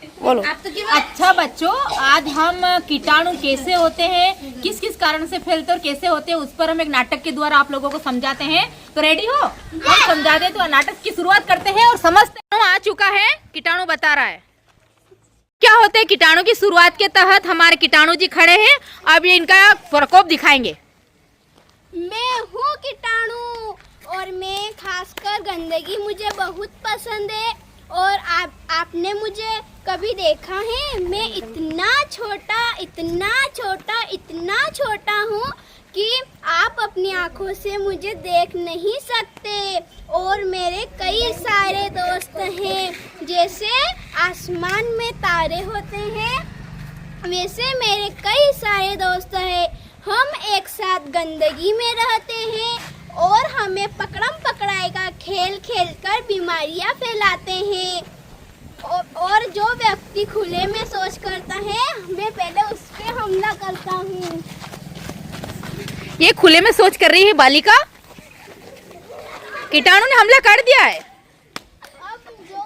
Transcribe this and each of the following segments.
बोलो। अच्छा बच्चों, आज हम कीटाणु कैसे होते हैं, किस किस कारण से फैलते और कैसे होते हैं, उस पर हम एक नाटक के द्वारा आप लोगों को समझाते हैं। तो रेडी हो? हम समझा दे तो नाटक की शुरुआत करते हैं और समझते हैं। आ चुका है, कीटाणु बता रहा है क्या होते हैं कीटाणु की शुरुआत के तहत हमारे कीटाणु जी खड़े हैं। अब ये इनका प्रकोप दिखाएंगे। मैं हूँ कीटाणु और मैं खासकर गंदगी मुझे बहुत पसंद है। और आपने मुझे कभी देखा है? मैं इतना छोटा हूँ कि आप अपनी आँखों से मुझे देख नहीं सकते। और मेरे कई सारे दोस्त हैं। जैसे आसमान में तारे होते हैं, वैसे मेरे कई सारे दोस्त हैं। हम एक साथ गंदगी में रहते हैं और हमें पकड़म पकड़ाई का खेल खेलकर बीमारियां फैलाते हैं। और जो व्यक्ति खुले में शौच करता है, मैं पहले उस पे हमला करता हूँ। ये खुले में शौच कर रही है बालिका, कीटाणु ने हमला कर दिया है। अब जो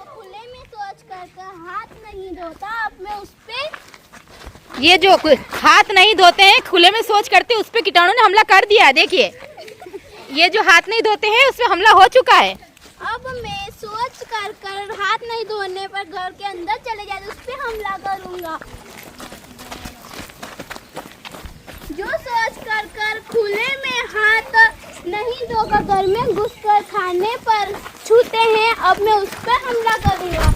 खुले में शौच करता हाथ नहीं धोता, अब मैं उस पे, ये जो हाथ नहीं धोते हैं, खुले में शौच करते हैं, उस पे कीटाणु ने हमला कर दिया है। देखिए, ये जो हाथ नहीं धोते हैं, उस पे हमला हो चुका है। अब मैं शौच कर हाथ नहीं धोने पर घर के अंदर चले जाते, उस पे हमला करूँगा। जो शौच कर खुले में हाथ नहीं धोकर घर में घुसकर खाने पर छूते हैं, अब मैं उस पर हमला करूँगा।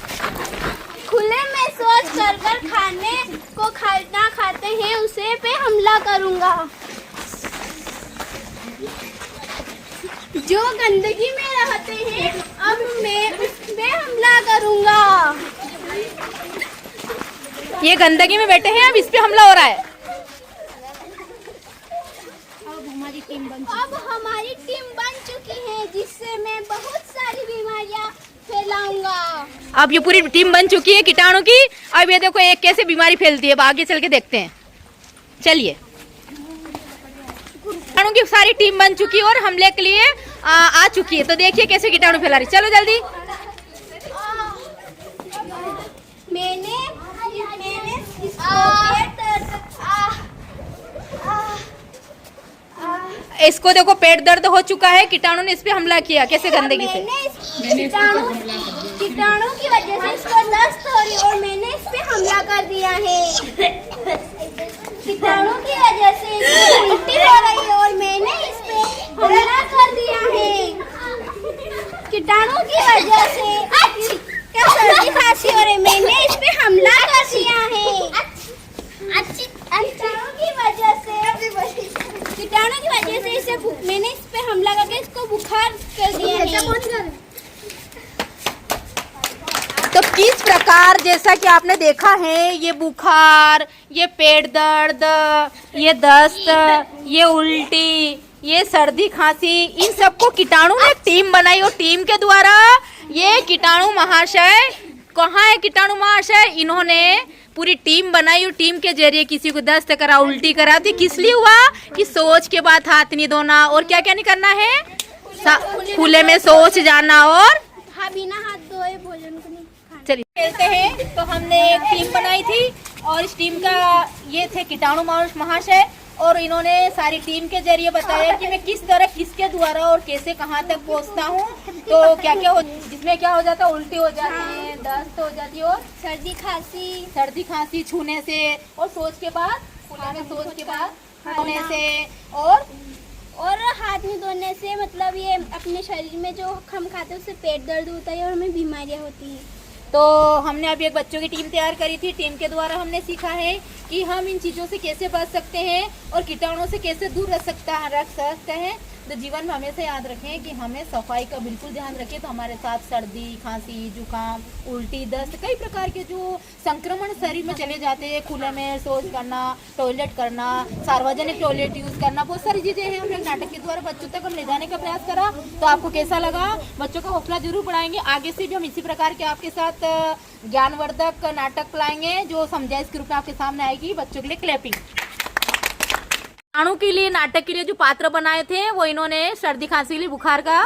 खुले में शौच कर खाने को खाना खाते हैं, उसे पे हमला करूँगा। जो गंदगी में रहते हैं, अब मैं उस पे हमला करूँगा। ये गंदगी में बैठे हैं, अब इस पे हमला हो रहा है। अब हमारी टीम बन चुकी है, जिससे मैं बहुत सारी बीमारियां फैलाऊंगा। अब ये पूरी टीम बन चुकी है कीटाणु की। अब ये देखो एक कैसे बीमारी फैलती है, आगे चल के देखते हैं। चलिए, कीटाणु की सारी टीम बन चुकी है और हमले के लिए आ चुकी है। तो देखिए कैसे कीटाणु फैला रही। चलो जल्दी। मैंने इसको देखो, पेट दर्द हो चुका है, कीटाणु ने इस पे हमला किया। कैसे गंदगी से? कीटाणु की वजह से इसको दस्त हो रही और मैंने इस पे हमला कर दिया है। कीटाणु की वजह से इसको उल्टी हो रही है और मैंने इस पे हमला कर दिया है। कीटाणु की वजह से क्या सर्दी खांसी हो रही है, मैंने इस पे हमला कर दिया है। कीटाणु की वजह से इसे मैंने इस पे हमला करके इसको बुखार कर दिया है। तो किस प्रकार, जैसा कि आपने देखा है, ये बुखार, ये पेट दर्द, ये दस्त, ये उल्टी, ये सर्दी खांसी, इन सबको कीटाणु ने टीम बनाई और टीम के द्वारा ये कीटाणु महाशय, कहाँ है कीटाणु महाशय, इन्होंने पूरी टीम बनाई और टीम के जरिए किसी को दस्त करा, उल्टी करा। तो किस लिए हुआ कि शौच के बाद हाथ नहीं धोना और क्या क्या नहीं करना है, खुले में शौच जाना और बिना हाथ धोए भोजन को नहीं खाना। चलिए खेलते हैं। तो हमने एक टीम बनाई थी और इस टीम का ये थे कीटाणु महाशय, और इन्होंने सारी टीम के जरिए बताया कि मैं किस तरह, किसके द्वारा और कैसे कहाँ तक पहुँचता हूँ। तो क्या क्या हो, जिसमें क्या हो जाता है, उल्टी हो जाती है, दस्त हो जाती है और सर्दी खांसी छूने से, और शौच के बाद, खुले में शौच के बाद होने से, और हाथ नहीं धोने से, मतलब ये अपने शरीर में जो हम खाते हैं उससे पेट दर्द होता है और हमें बीमारियां होती हैं। तो हमने अभी एक बच्चों की टीम तैयार करी थी। टीम के द्वारा हमने सीखा है कि हम इन चीज़ों से कैसे बच सकते हैं और कीटाणुओं से कैसे दूर रख सकते हैं। तो जीवन में हमेशा याद रखें कि हमें सफाई का बिल्कुल ध्यान रखें। तो हमारे साथ सर्दी खांसी जुकाम उल्टी दस्त कई प्रकार के जो संक्रमण शरीर में चले जाते हैं, खुले में शौच करना, टॉयलेट करना, सार्वजनिक टॉयलेट यूज करना, बहुत सारी चीजें हैं। हमने नाटक के द्वारा बच्चों तक हम ले जाने का प्रयास करा। तो आपको कैसा लगा? बच्चों का हौसला जरूर बढ़ाएंगे। आगे से भी हम इसी प्रकार के आपके साथ ज्ञानवर्धक नाटक लाएंगे जो समझाइश के रूप में आपके सामने आएगी। बच्चों के लिए क्लैपिंग। कीटाणु के लिए नाटक के लिए जो पात्र बनाए थे वो इन्होंने सर्दी खांसी के लिए बुखार का,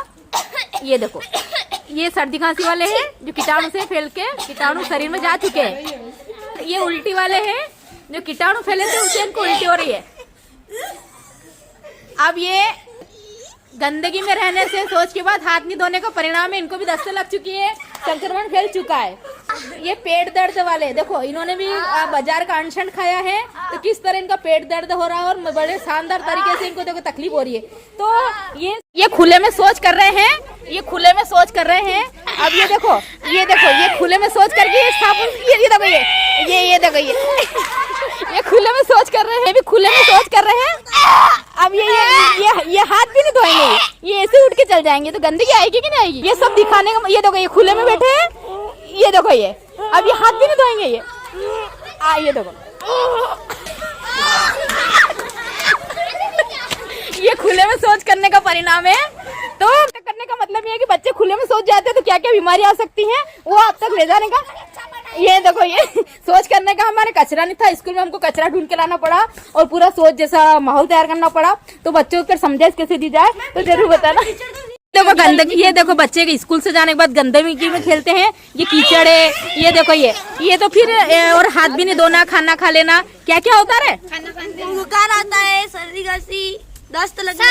ये देखो ये सर्दी खांसी वाले हैं जो कीटाणु से फैल के कीटाणु शरीर में जा चुके हैं। ये उल्टी वाले हैं जो कीटाणु फैले थे उससे इनको उल्टी हो रही है। अब ये गंदगी में रहने से शौच के बाद हाथ नहीं धोने का परिणाम है, इनको भी दस्त लग चुकी है, संक्रमण फैल चुका है। ये पेट दर्द वाले देखो, इन्होंने भी बाजार का अनशन खाया है तो किस तरह इनका पेट दर्द हो रहा है और बड़े शानदार तरीके से इनको देखो तकलीफ हो रही है। तो ये खुले में शौच कर रहे हैं, ये खुले में शौच कर रहे हैं। अब ये देखो ये खुले में शौच करके साबुन ये देखो देखो ये खुले में शौच कर रहे हैं, भी खुले में शौच कर रहे हैं। अब ये हाथ भी नहीं धोएंगे, ये ऐसे उठ के चल जाएंगे तो गंदगी आएगी कि नहीं आएगी? ये सब दिखाने का, ये देखो ये खुले में बैठे हैं, ये देखो ये अब ये हाथ भी नहीं धोएंगे ये देखो ये खुले में शौच करने का परिणाम है। तो करने का मतलब ये है कि बच्चे खुले में शौच जाते हैं तो क्या क्या बीमारी आ सकती हैं वो आप तक ले जाने का। ये देखो ये शौच करने का हमारे कचरा नहीं था, स्कूल में हमको कचरा ढूंढ के लाना पड़ा और पूरा शौच जैसा माहौल तैयार करना पड़ा। तो बच्चों को समझाइश कैसे दी जाए तो जरूर बताना। देखो गंदगी, ये देखो बच्चे के स्कूल से जाने के बाद गंदगी में खेलते हैं, ये कीचड़ है, ये देखो ये तो फिर और हाथ भी नहीं धोना, खाना खा लेना, क्या क्या होता है, बुखार आता है, सर्दी खांसी, दस्त लगना,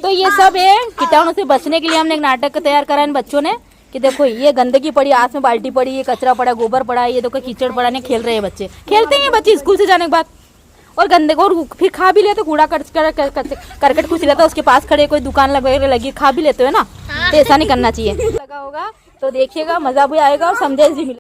तो ये सब है कीटाणु से बचने के लिए हमने एक नाटक तैयार करा इन बच्चों ने कि देखो ये गंदगी पड़ी, आस में बाल्टी पड़ी, ये कचरा पड़ा, गोबर पड़ा, ये देखो कीचड़ पड़ा, नहीं खेल रहे हैं बच्चे, खेलते हैं बच्चे स्कूल से जाने के बाद। और गंदगी और फिर खा भी लेते, कूड़ा करकट कुछ रहता है उसके पास खड़े, कोई दुकान लगी खा भी लेते हो ना, तो ऐसा नहीं करना चाहिए। लगा होगा तो देखिएगा, मजा भी आएगा और समझाइश भी मिलेगा।